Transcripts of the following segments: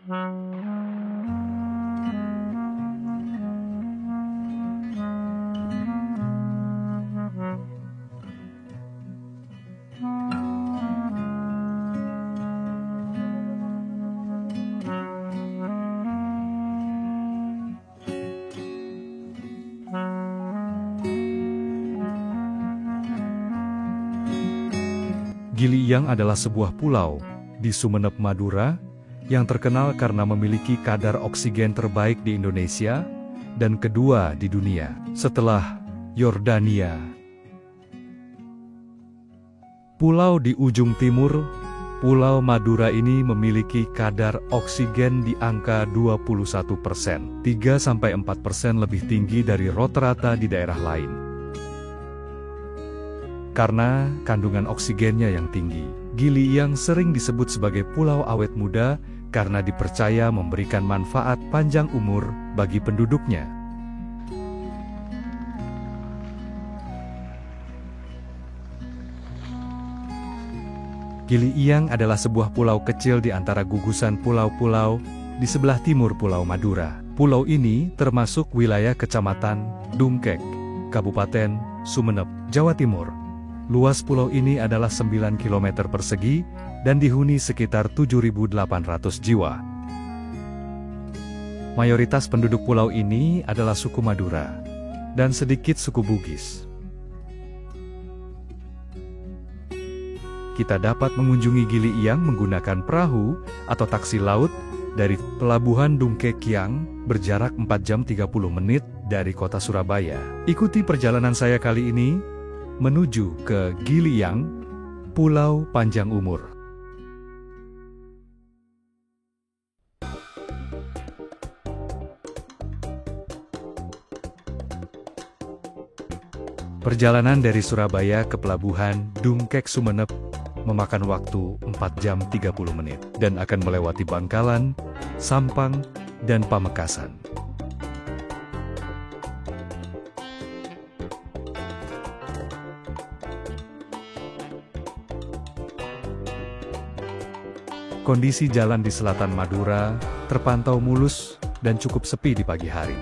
Gili Iyang adalah sebuah pulau di Sumeneb, Madura, yang terkenal karena memiliki kadar oksigen terbaik di Indonesia dan kedua di dunia, setelah Yordania. Pulau di ujung timur, Pulau Madura ini memiliki kadar oksigen di angka 21%, 3-4% lebih tinggi dari rata-rata di daerah lain. Karena kandungan oksigennya yang tinggi, Gili Iyang sering disebut sebagai pulau awet muda karena dipercaya memberikan manfaat panjang umur bagi penduduknya. Gili Iyang adalah sebuah pulau kecil di antara gugusan pulau-pulau di sebelah timur Pulau Madura. Pulau ini termasuk wilayah Kecamatan Dungkek, Kabupaten Sumeneb, Jawa Timur. Luas pulau ini adalah 9 km persegi dan dihuni sekitar 7.800 jiwa. Mayoritas penduduk pulau ini adalah suku Madura dan sedikit suku Bugis. Kita dapat mengunjungi Gili Iyang menggunakan perahu atau taksi laut dari Pelabuhan Dungkek yang berjarak 4 jam 30 menit dari kota Surabaya. Ikuti perjalanan saya kali ini menuju ke Gili Iyang, Pulau Panjang Umur. Perjalanan dari Surabaya ke Pelabuhan Dungkek Sumeneb memakan waktu 4 jam 30 menit dan akan melewati Bangkalan, Sampang, dan Pamekasan. Kondisi jalan di selatan Madura terpantau mulus dan cukup sepi di pagi hari.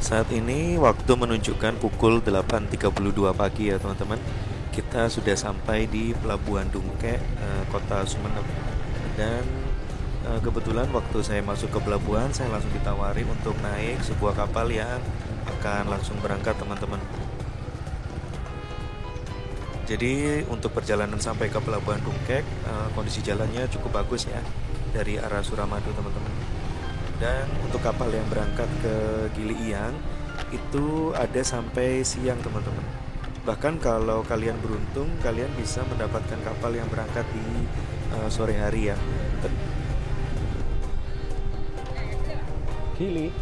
Saat ini waktu menunjukkan pukul 8.32 pagi ya teman-teman. Kita sudah sampai di Pelabuhan Dungkek, kota Sumeneb. Dan kebetulan waktu saya masuk ke pelabuhan, saya langsung ditawari untuk naik sebuah kapal yang akan langsung berangkat teman-teman. Jadi untuk perjalanan sampai ke Pelabuhan Dungkek, kondisi jalannya cukup bagus ya dari arah Suramadu teman-teman. Dan untuk kapal yang berangkat ke Gili Iyang itu ada sampai siang teman-teman. Bahkan kalau kalian beruntung, kalian bisa mendapatkan kapal yang berangkat di sore hari ya. Gili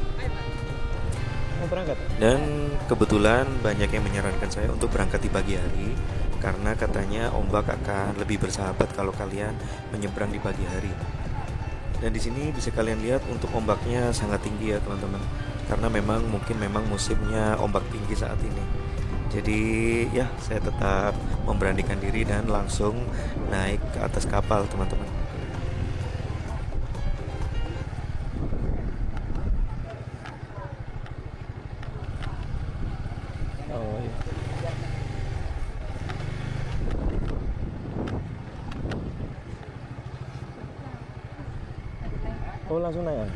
mau berangkat. Dan kebetulan banyak yang menyarankan saya untuk berangkat di pagi hari karena katanya ombak akan lebih bersahabat kalau kalian menyeberang di pagi hari. Dan di sini bisa kalian lihat untuk ombaknya sangat tinggi ya teman-teman. Karena memang musimnya ombak tinggi saat ini. Jadi ya saya tetap memberanikan diri dan langsung naik ke atas kapal teman-teman. Oh iya. Oh langsung naik ya?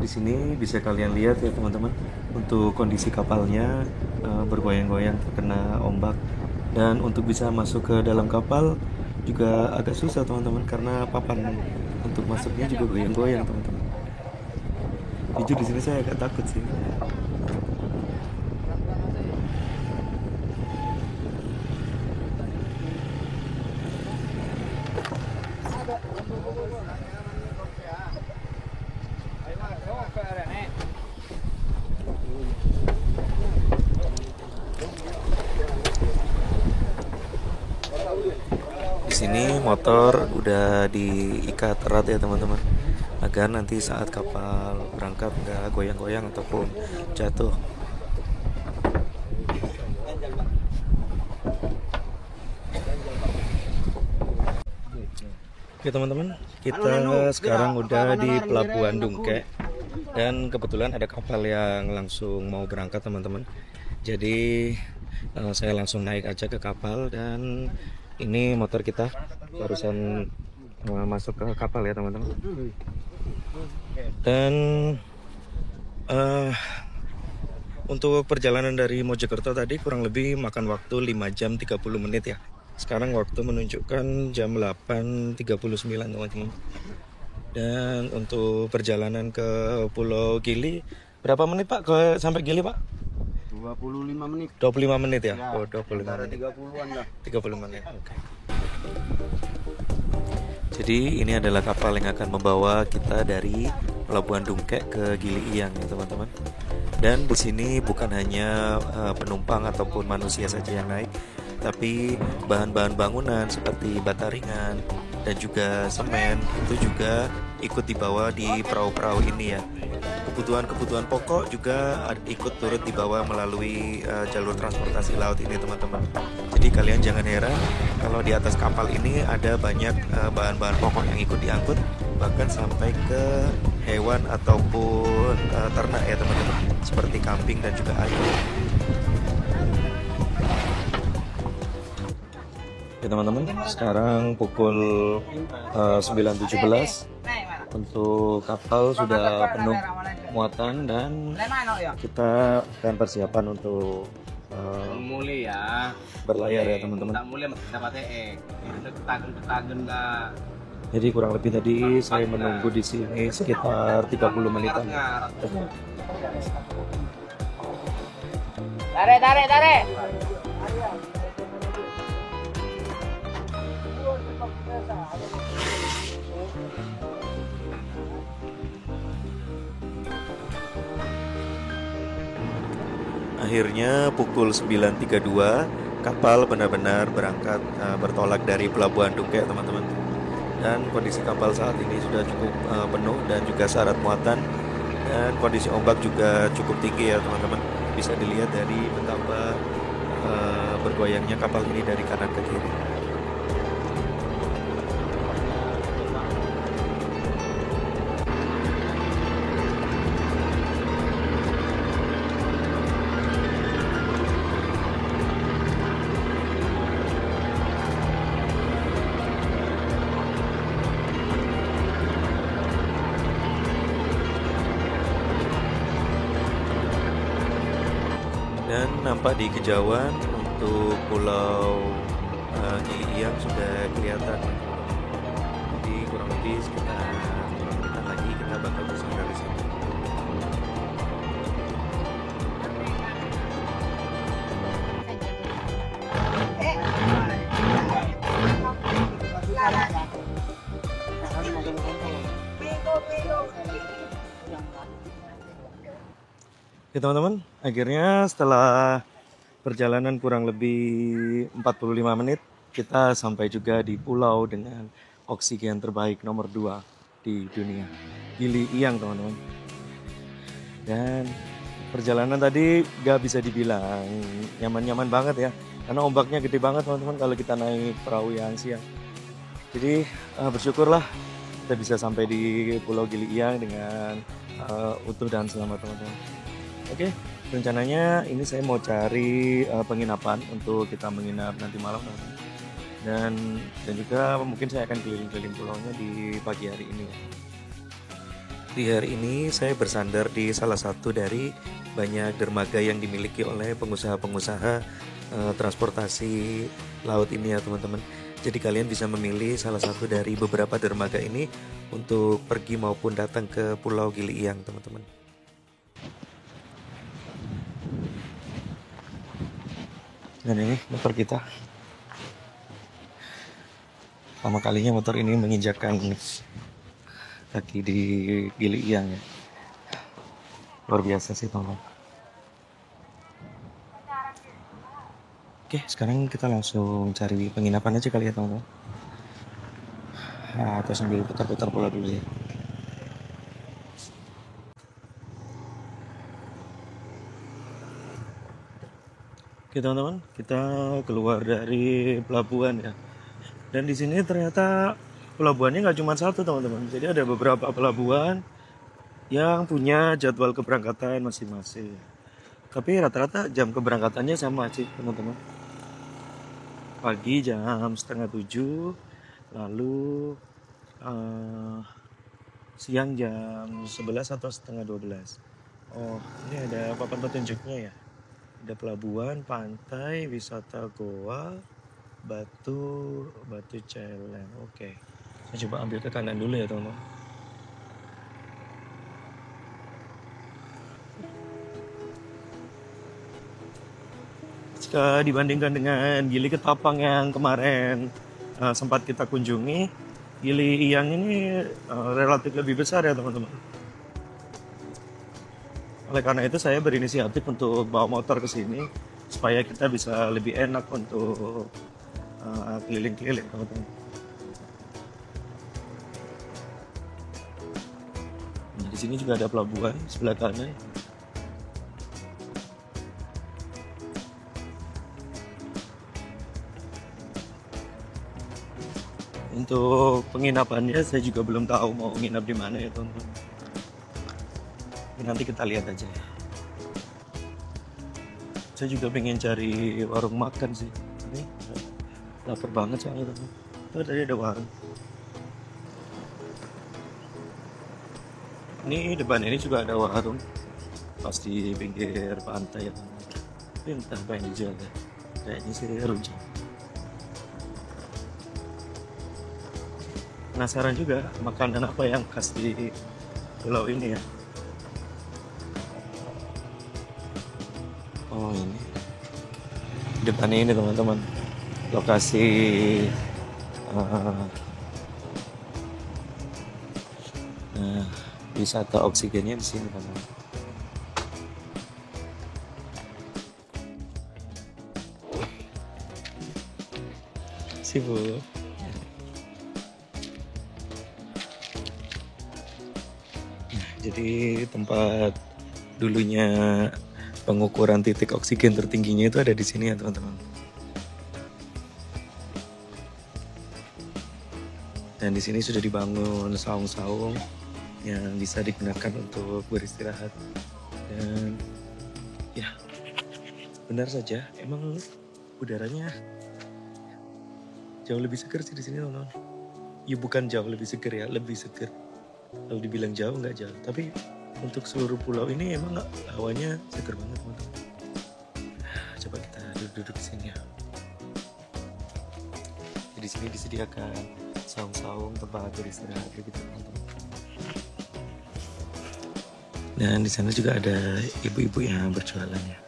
Di sini bisa kalian lihat ya teman-teman, untuk kondisi kapalnya bergoyang-goyang terkena ombak. Dan untuk bisa masuk ke dalam kapal juga agak susah teman-teman karena papan untuk masuknya juga goyang-goyang teman-teman. Jujur di sini saya agak takut sih. Di sini motor udah diikat erat ya teman-teman, agar nanti saat kapal berangkat nggak goyang-goyang ataupun jatuh. Oke teman-teman, kita sekarang udah di Pelabuhan Dungkek dan kebetulan ada kapal yang langsung mau berangkat teman-teman. Jadi saya langsung naik aja ke kapal dan ini motor kita barusan masuk ke kapal ya teman-teman. Dan untuk perjalanan dari Mojokerto tadi kurang lebih makan waktu 5 jam 30 menit ya. Sekarang waktu menunjukkan jam 8.39 teman-teman. Dan untuk perjalanan ke Pulau Gili berapa menit Pak sampai Gili Pak? 25 menit. 25 menit ya? Ya, Oh 25 menit. 30-an lah. 30 menit. Oke. Jadi ini adalah kapal yang akan membawa kita dari Pelabuhan Dungkek ke Gili Iyang ya teman-teman. Dan di sini bukan hanya penumpang ataupun manusia saja yang naik, tapi bahan-bahan bangunan seperti bata ringan dan juga semen itu juga ikut dibawa di perahu-perahu ini ya. Kebutuhan-kebutuhan pokok juga ikut turut dibawa melalui jalur transportasi laut ini teman-teman. Jadi kalian jangan heran kalau di atas kapal ini ada banyak bahan-bahan pokok yang ikut diangkut, bahkan sampai ke hewan ataupun ternak ya teman-teman, seperti kambing dan juga ayam. Ya teman-teman, sekarang pukul 9.17. Untuk kapal sudah penuh muatan dan kita akan persiapan untuk Mulai ya. berlayar ya teman-teman. Mulai dapat Jadi kurang lebih tadi saya menunggu di sini sekitar 30 menitan. Tarik. Akhirnya pukul 9.32 kapal benar-benar berangkat bertolak dari Pelabuhan Dungkek teman-teman. Dan kondisi kapal saat ini sudah cukup penuh dan juga syarat muatan, dan kondisi ombak juga cukup tinggi ya teman-teman. Bisa dilihat dari betapa bergoyangnya kapal ini dari kanan ke kiri. Dan nampak di kejauhan untuk Pulau Gili Iyang sudah kelihatan. Jadi kurang lebih sekitar 10 menitan lagi kita bakal bisa dari sini. Ya teman-teman, akhirnya setelah perjalanan kurang lebih 45 menit, kita sampai juga di pulau dengan oksigen terbaik nomor 2 di dunia, Gili Iyang teman-teman. Dan perjalanan tadi gak bisa dibilang nyaman-nyaman banget ya, karena ombaknya gede banget teman-teman kalau kita naik perahu yang siang. Jadi bersyukurlah kita bisa sampai di Pulau Gili Iyang dengan utuh dan selamat teman-teman. Oke, rencananya ini saya mau cari penginapan untuk kita menginap nanti malam teman-teman. Dan juga mungkin saya akan keliling-keliling pulaunya di pagi hari ini. Di hari ini saya bersandar di salah satu dari banyak dermaga yang dimiliki oleh pengusaha-pengusaha transportasi laut ini ya teman-teman. Jadi kalian bisa memilih salah satu dari beberapa dermaga ini untuk pergi maupun datang ke Pulau Gili Iyang teman-teman. Dan ini motor kita. Pertama kalinya motor ini menginjakkan kaki di Gili Iyang ya. Luar biasa sih teman-teman. Oke, sekarang kita langsung cari penginapan aja kali ya teman-teman. Nah, atau sambil putar-putar bola dulu ya. Oke teman-teman, kita keluar dari pelabuhan ya. Dan di sini ternyata pelabuhannya nggak cuma satu teman-teman. Jadi ada beberapa pelabuhan yang punya jadwal keberangkatan masing-masing. Tapi rata-rata jam keberangkatannya sama sih teman-teman. Pagi jam setengah 7, lalu siang jam 11 atau setengah 12. Oh, ini ada papan petunjuknya ya. Ada pelabuhan, pantai, wisata goa, batu celeng. Oke. Saya coba ambil ke kanan dulu ya teman-teman. Jika dibandingkan dengan Gili Ketapang yang kemarin sempat kita kunjungi, Gili Iyang ini relatif lebih besar ya teman-teman. Oleh karena itu saya berinisiatif untuk bawa motor ke sini supaya kita bisa lebih enak untuk keliling-keliling teman-teman. Nah, di sini juga ada pelabuhan sebelah kanan. Untuk penginapannya saya juga belum tahu mau nginap di mana ya teman-teman. Nanti kita lihat aja ya. Saya juga pengen cari warung makan sih. Ini lapar banget soalnya teman. Oh, tadi ada warung. Ini depan ini juga ada warung. Pas di pinggir pantai ya teman. Tapi entah apa yang dijual ya. Kayaknya sih rujak. Penasaran juga makanan apa yang khas di pulau ini ya. Oh ini depannya ini teman-teman, lokasi wisata oksigennya di sini teman-teman. Sibuk. Jadi tempat dulunya pengukuran titik oksigen tertingginya itu ada di sini ya teman-teman. Dan di sini sudah dibangun saung-saung yang bisa digunakan untuk beristirahat. Dan ya benar saja, emang udaranya jauh lebih segar sih di sini teman-teman. Ya bukan jauh lebih segar ya, lebih segar. Kalau dibilang jauh nggak jauh, tapi untuk seluruh pulau ini emang hawanya segar banget teman-teman. Coba kita duduk-duduk di sini ya. Di sini disediakan saung-saung tempat beristirahat gitu teman-teman. Dan di sana juga ada ibu-ibu yang berjualan ya.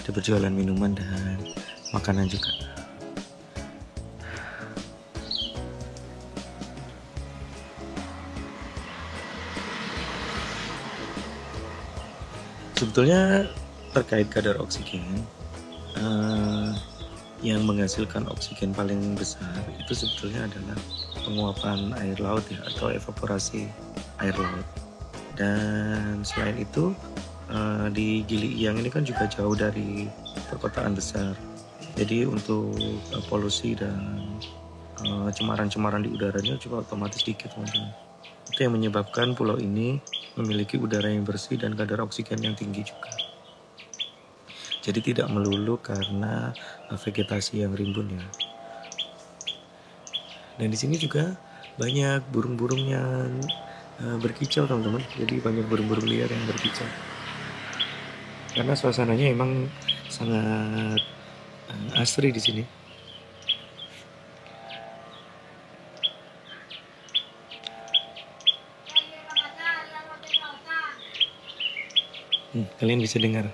Ada berjualan minuman dan makanan juga. Sebetulnya terkait kadar oksigen, yang menghasilkan oksigen paling besar itu sebetulnya adalah penguapan air laut ya, atau evaporasi air laut. Dan selain itu di Gili Iyang ini kan juga jauh dari perkotaan besar. Jadi untuk polusi dan cemaran-cemaran di udaranya juga otomatis sedikit teman-teman. Itu yang menyebabkan pulau ini memiliki udara yang bersih dan kadar oksigen yang tinggi juga. Jadi tidak melulu karena vegetasi yang rimbun ya. Dan di sini juga banyak burung-burung yang berkicau teman-teman. Jadi banyak burung-burung liar yang berkicau. Karena suasananya emang sangat asri di sini. Kalian bisa dengar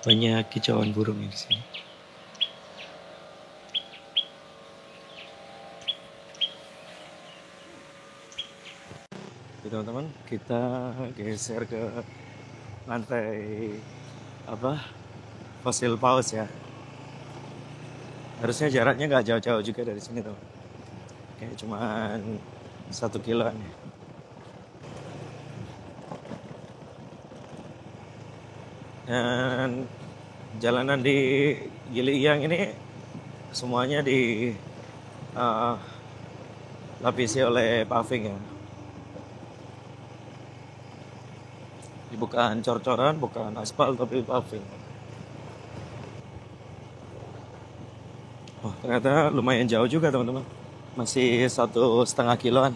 banyak kicauan burung di sini. Oke teman-teman, kita geser ke lantai apa fosil paus ya. Harusnya jaraknya nggak jauh-jauh juga dari sini tuh, kayak cuman 1 kiloan ya. Dan jalanan di Gili Iyang ini semuanya di lapisi oleh paving ya. Bukan cor-coran, bukan aspal, tapi paving. Oh, ternyata lumayan jauh juga teman-teman. Masih 1,5 kiloan.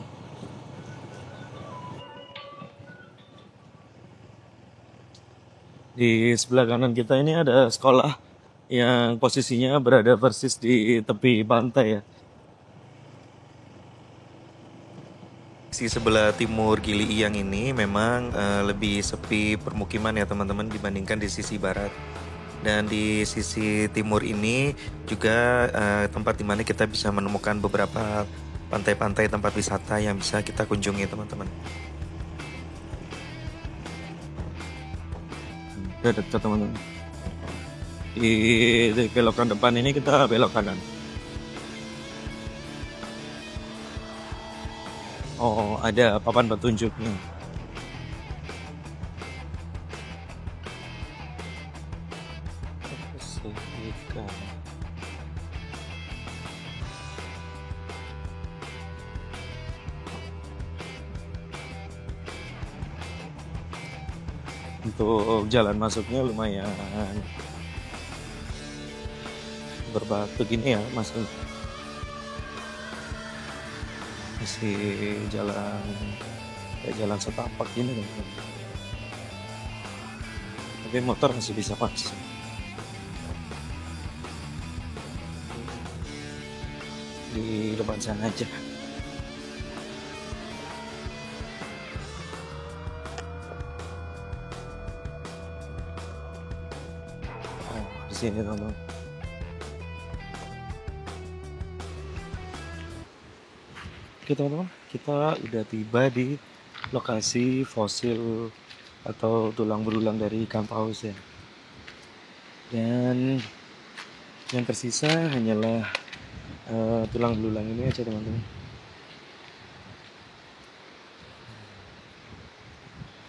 Di sebelah kanan kita ini ada sekolah yang posisinya berada persis di tepi pantai ya. Di sebelah timur Gili Iyang ini memang lebih sepi permukiman ya teman-teman dibandingkan di sisi barat. Dan di sisi timur ini juga tempat dimana kita bisa menemukan beberapa pantai-pantai tempat wisata yang bisa kita kunjungi teman-teman. Udah dekat teman-teman. Di belokan depan ini kita belok kanan. Oh, ada papan petunjuknya. Untuk jalan masuknya lumayan berbatu gini ya, masih jalan kayak jalan setapak gini teman-teman. Tapi motor masih bisa pakai. Di depan sana aja. Oh, di sini teman-teman. Oke teman-teman, kita udah tiba di lokasi fosil atau tulang belulang dari ikan paus ya. Dan yang tersisa hanyalah tulang belulang ini aja teman-teman.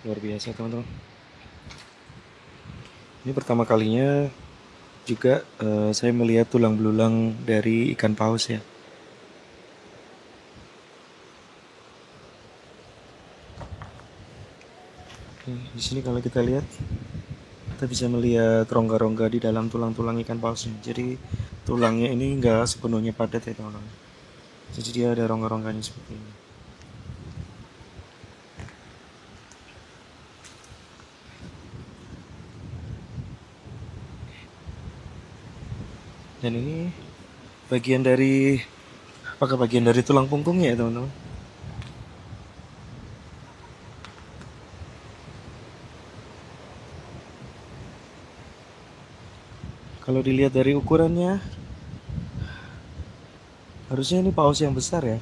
Luar biasa teman-teman. Ini pertama kalinya juga saya melihat tulang belulang dari ikan paus ya. Di sini kalau kita lihat, kita bisa melihat rongga-rongga di dalam tulang-tulang ikan pausnya. Jadi tulangnya ini nggak sepenuhnya padat ya teman-teman. Jadi dia ada rongga-rongganya seperti ini. Dan ini bagian dari, apakah bagian dari tulang punggungnya ya teman-teman? Kalau dilihat dari ukurannya, harusnya ini paus yang besar ya.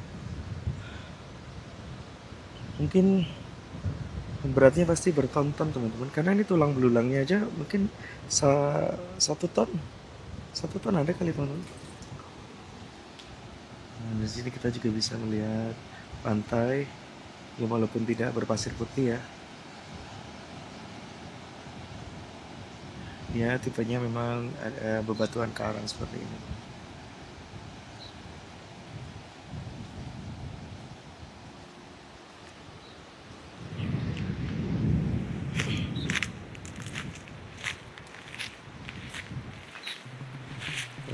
Mungkin beratnya pasti berton-ton teman-teman, karena ini tulang belulangnya aja mungkin 1 ton. 1 ton ada kali teman-teman. Nah, di sini kita juga bisa melihat pantai, ya walaupun tidak berpasir putih ya. Ya, tipenya memang ada bebatuan karang seperti ini.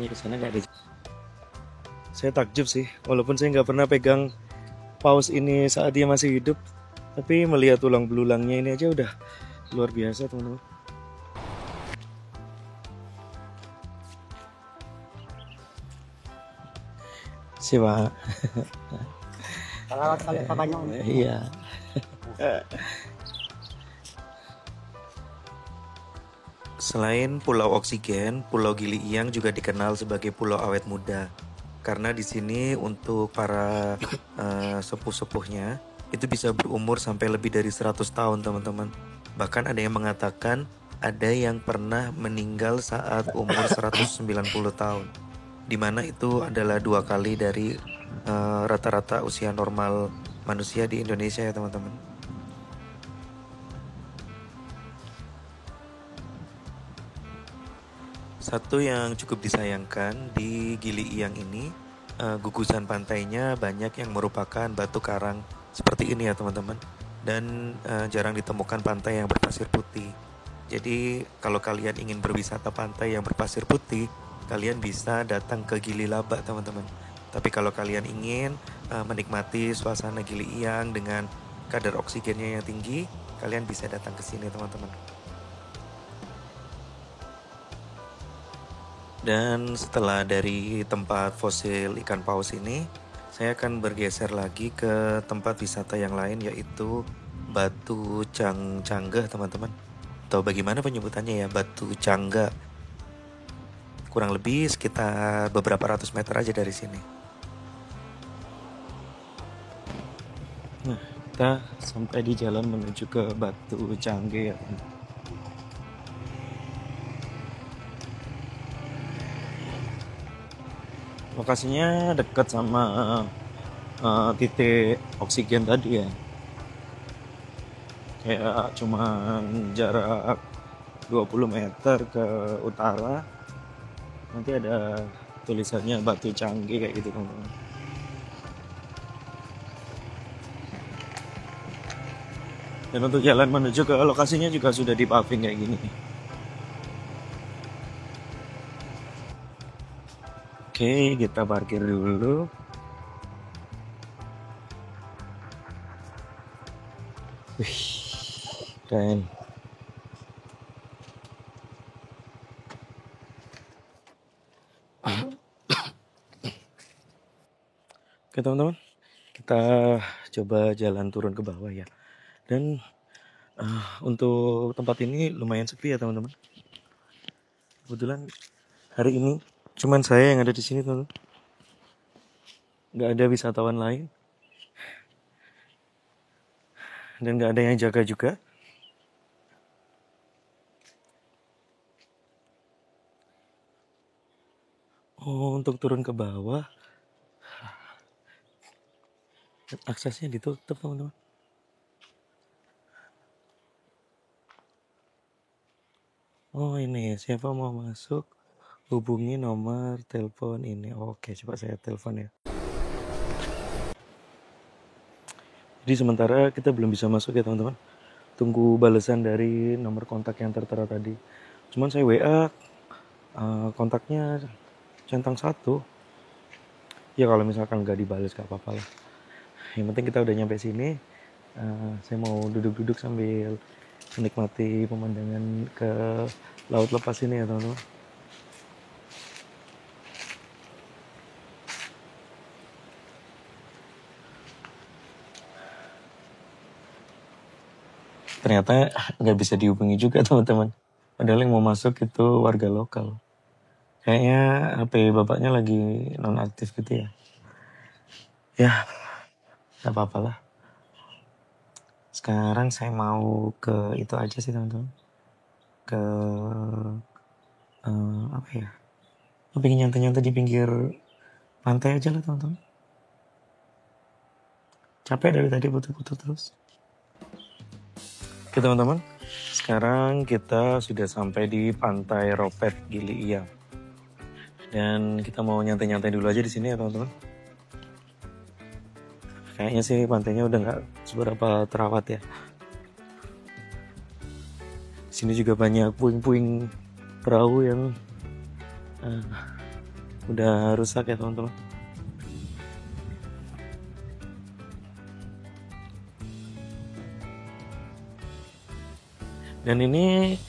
Ini kesana nggak ada. Saya takjub sih, walaupun saya nggak pernah pegang paus ini saat dia masih hidup, tapi melihat tulang belulangnya ini aja udah luar biasa teman-teman. Siapa? Kalau kali papanya. Iya. Selain Pulau Oksigen, Pulau Gili Iyang juga dikenal sebagai Pulau Awet Muda. Karena di sini untuk para sepuh-sepuhnya itu bisa berumur sampai lebih dari 100 tahun teman-teman. Bahkan ada yang mengatakan ada yang pernah meninggal saat umur 190 tahun, dimana itu adalah 2 kali dari rata-rata usia normal manusia di Indonesia ya teman-teman. Satu yang cukup disayangkan di Gili Iyang ini, gugusan pantainya banyak yang merupakan batu karang seperti ini ya teman-teman. Dan jarang ditemukan pantai yang berpasir putih. Jadi kalau kalian ingin berwisata pantai yang berpasir putih, kalian bisa datang ke Gili Labak teman-teman. Tapi kalau kalian ingin menikmati suasana Gili Iyang dengan kadar oksigennya yang tinggi, kalian bisa datang ke sini teman-teman. Dan setelah dari tempat fosil ikan paus ini, saya akan bergeser lagi ke tempat wisata yang lain, yaitu Batu Cangga teman-teman. Atau bagaimana penyebutannya ya, Batu Cangga. Kurang lebih sekitar beberapa ratus meter aja dari sini. Nah, kita sampai di jalan menuju ke Batu Cangga ya. Lokasinya dekat sama titik oksigen tadi ya. Kayak cuma jarak 20 meter ke utara. Nanti ada tulisannya Batu Cangga kayak gitu teman-teman. Dan untuk jalan menuju ke lokasinya juga sudah di paving kayak gini. Oke, kita parkir dulu. Wih, keren. Oke teman-teman, kita coba jalan turun ke bawah ya. Dan untuk tempat ini lumayan sepi ya teman-teman. Kebetulan hari ini cuman saya yang ada di sini teman-teman. Nggak ada wisatawan lain. Dan nggak ada yang jaga juga. Oh, untuk turun ke bawah, aksesnya ditutup teman-teman. Oh ini, siapa mau masuk? Hubungi nomor telepon ini. Oke, coba saya telepon ya. Jadi sementara kita belum bisa masuk ya teman-teman. Tunggu balasan dari nomor kontak yang tertera tadi. Cuman saya WA kontaknya centang 1. Ya kalau misalkan nggak dibalas gak apa-apa lah. Yang penting kita udah nyampe sini. Saya mau duduk-duduk sambil menikmati pemandangan ke laut lepas ini ya teman-teman. Ternyata nggak bisa dihubungi juga teman-teman. Padahal yang mau masuk itu warga lokal. Kayaknya HP bapaknya lagi nonaktif gitu ya. Ya, nggak apa-apa lah. Sekarang saya mau ke itu aja sih teman-teman. Ke apa ya? Aku pengen nyantai-nyantai di pinggir pantai aja lah teman-teman. Capek dari tadi putar-putar terus. Oke teman-teman, sekarang kita sudah sampai di Pantai Ropet Gili Iyang. Dan kita mau nyantai-nyantai dulu aja di sini ya teman-teman. Kayaknya sih pantainya udah nggak seberapa terawat ya. Di sini juga banyak puing-puing perahu yang udah rusak ya teman-teman. Dan ini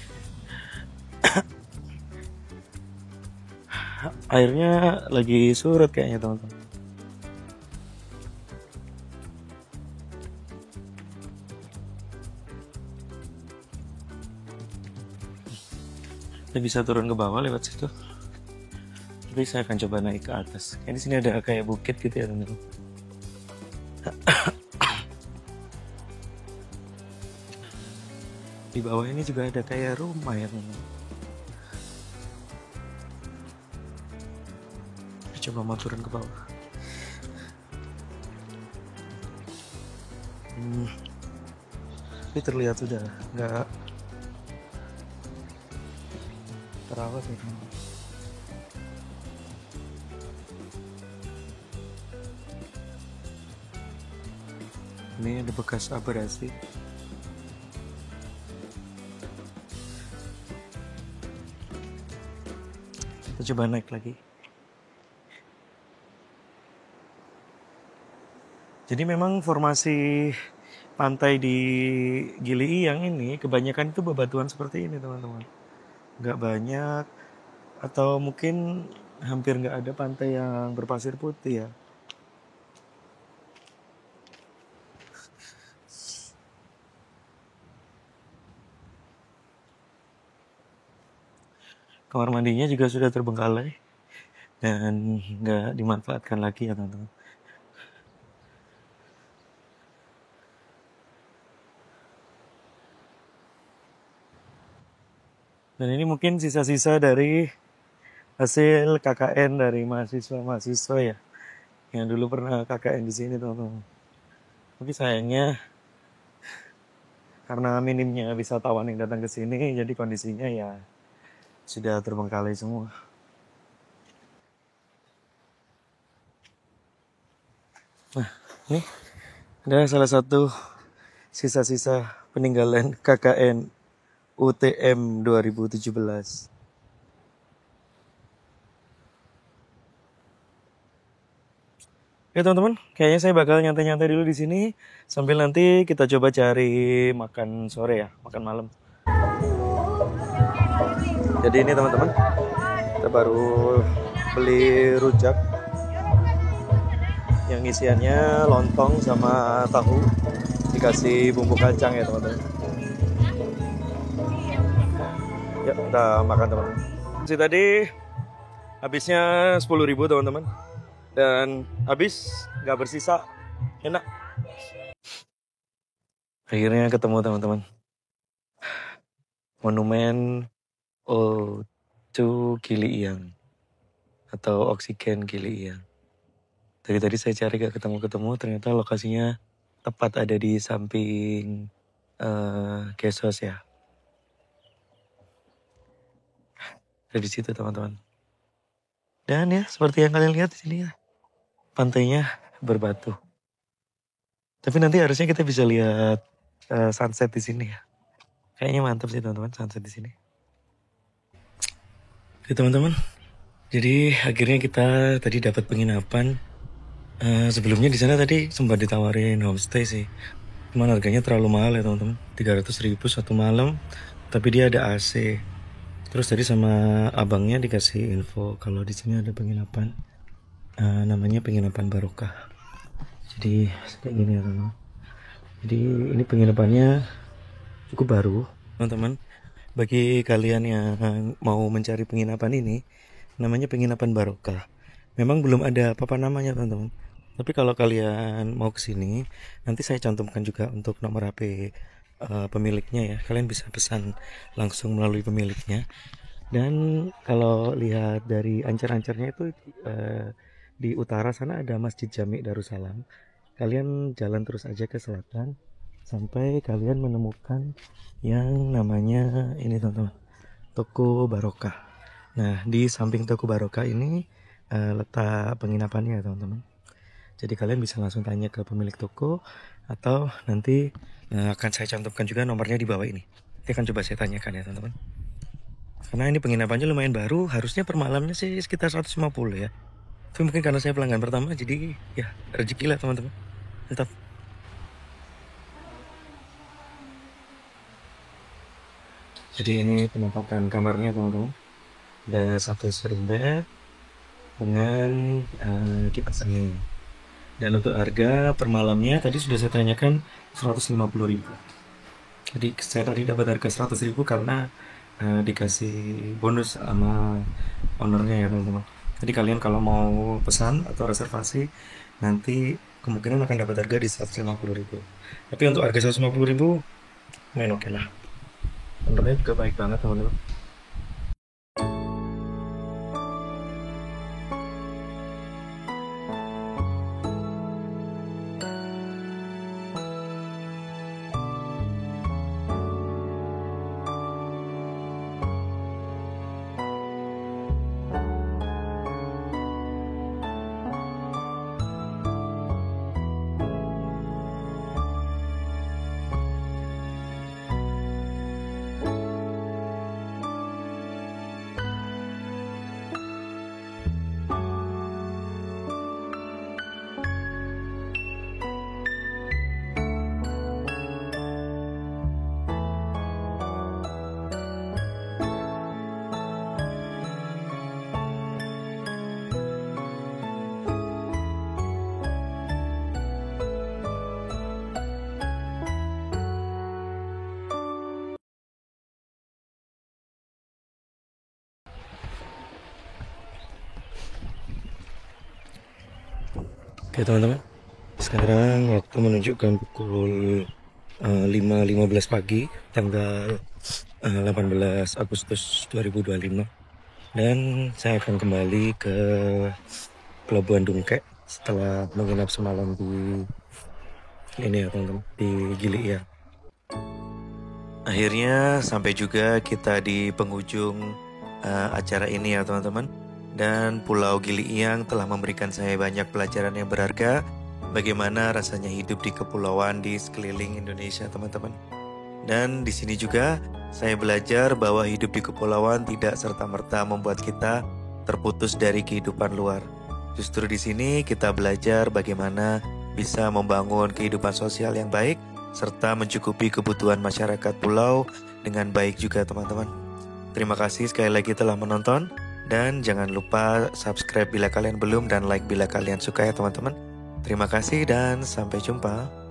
airnya lagi surut kayaknya teman-teman. Kita bisa turun ke bawah lewat situ. Tapi saya akan coba naik ke atas. Di sini ada kayak bukit gitu ya teman-teman. Di bawah ini juga ada kayak rumah ya teman-teman. Coba mau turun ke bawah. Ini terlihat sudah nggak terawat ya teman-teman. Ini ada bekas abrasi. Kita coba naik lagi. Jadi memang formasi pantai di Gili Iyang ini kebanyakan itu bebatuan seperti ini teman-teman. Nggak banyak atau mungkin hampir nggak ada pantai yang berpasir putih ya. Kamar mandinya juga sudah terbengkalai dan nggak dimanfaatkan lagi ya teman-teman. Dan ini mungkin sisa-sisa dari hasil KKN dari mahasiswa-mahasiswa ya, yang dulu pernah KKN di sini teman-teman. Tapi sayangnya karena minimnya wisatawan yang datang ke sini, jadi kondisinya ya sudah terbengkalai semua. Nah, ini ada salah satu sisa-sisa peninggalan KKN UTM 2017. Ya teman-teman, kayaknya saya bakal nyantai-nyantai dulu di sini sambil nanti kita coba cari makan sore ya, makan malam. Jadi ini teman-teman, kita baru beli rujak yang isiannya lontong sama tahu, dikasih bumbu kacang ya teman-teman. Ya, kita makan teman-teman. Tadi habisnya 10.000 teman-teman. Dan habis gak bersisa. Enak. Akhirnya ketemu teman-teman. Monumen O2 Gili Iyang. Atau Oksigen Gili Iyang. Tadi saya cari gak ketemu-ketemu. Ternyata lokasinya tepat ada di samping Gesos ya. Dari situ teman-teman. Dan ya seperti yang kalian lihat di sini ya, pantainya berbatu. Tapi nanti harusnya kita bisa lihat sunset di sini ya. Kayaknya mantap sih teman-teman sunset di sini. Oke teman-teman. Jadi akhirnya kita tadi dapat penginapan. Sebelumnya di sana tadi sempat ditawarin homestay sih. Cuman harganya terlalu mahal ya teman-teman. 300.000 satu malam. Tapi dia ada AC. Terus tadi sama abangnya dikasih info kalau di sini ada penginapan, namanya penginapan Barokah. Jadi kayak gini ya teman. Jadi ini penginapannya cukup baru, teman-teman. Bagi kalian yang mau mencari penginapan ini, namanya penginapan Barokah. Memang belum ada apa-apa namanya teman-teman. Tapi kalau kalian mau ke sini, nanti saya cantumkan juga untuk nomor HP pemiliknya ya. Kalian bisa pesan langsung melalui pemiliknya. Dan kalau lihat dari ancar-ancarnya itu di utara sana ada Masjid Jami Darussalam. Kalian jalan terus aja ke selatan sampai kalian menemukan yang namanya ini teman-teman, Toko Barokah. Nah di samping Toko Barokah ini letak penginapannya teman-teman. Jadi kalian bisa langsung tanya ke pemilik toko atau nanti akan saya cantumkan juga nomornya di bawah ini. Nanti akan coba saya tanyakan ya teman-teman. Karena ini penginapannya lumayan baru, harusnya per malamnya sih sekitar 150 ya. Tapi mungkin karena saya pelanggan pertama jadi ya rezeki lah teman-teman. Mantap. Jadi ini penampakan kamarnya teman-teman. Ada satu spring bed dengan kipas angin. Dan untuk harga per malamnya tadi sudah saya tanyakan 150.000. Jadi saya tadi dapat harga 100.000 karena dikasih bonus sama ownernya ya teman-teman. Jadi kalian kalau mau pesan atau reservasi nanti kemungkinan akan dapat harga di 150.000. Tapi untuk harga 150.000 main oke lah. Internet juga baik banget teman-teman. Oke teman-teman, sekarang waktu menunjukkan pukul 5.15 pagi tanggal 18 Agustus 2025, dan saya akan kembali ke Pelabuhan Dungkek setelah menginap semalam di ini ya teman-teman, di Gili ya. Akhirnya sampai juga kita di penghujung acara ini ya teman-teman. Dan Pulau Gili Iang telah memberikan saya banyak pelajaran yang berharga bagaimana rasanya hidup di kepulauan di sekeliling Indonesia teman-teman. Dan di sini juga saya belajar bahwa hidup di kepulauan tidak serta-merta membuat kita terputus dari kehidupan luar. Justru di sini kita belajar bagaimana bisa membangun kehidupan sosial yang baik serta mencukupi kebutuhan masyarakat pulau dengan baik juga teman-teman. Terima kasih sekali lagi telah menonton. Dan jangan lupa subscribe bila kalian belum dan like bila kalian suka ya teman-teman. Terima kasih dan sampai jumpa.